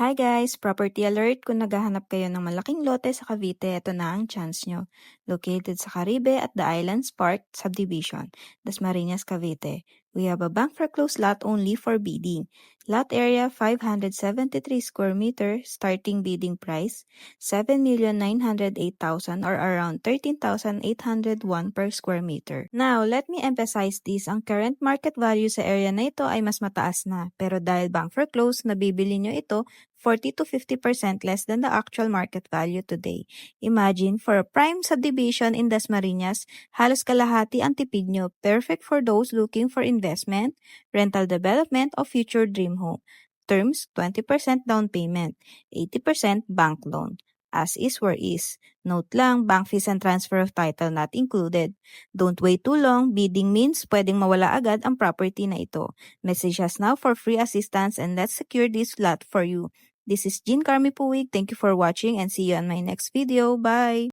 Hi guys! Property alert! Kung naghahanap kayo ng malaking lote sa Cavite, ito na ang chance nyo. Located sa Caribe at the Islands Park Subdivision, Dasmariñas, Cavite. We have a bank foreclosed lot only for bidding. Lot area 573 square meter, starting bidding price 7,908,000 or around 13,801 per square meter. Now, let me emphasize this, ang current market value sa area na ito ay mas mataas na. Pero dahil bank foreclosed, nabibili nyo ito 40 to 50% less than the actual market value today. Imagine, for a prime subdivision in Dasmariñas, halos kalahati ang tipid nyo, perfect for those looking for investment, rental development, o future dream home. Terms, 20% down payment, 80% bank loan. As is where is. Note lang, bank fees and transfer of title not included. Don't wait too long, bidding means pwedeng mawala agad ang property na ito. Message us now for free assistance and let's secure this lot for you. This is Jean Carmi Puig. Thank you for watching and see you on my next video. Bye!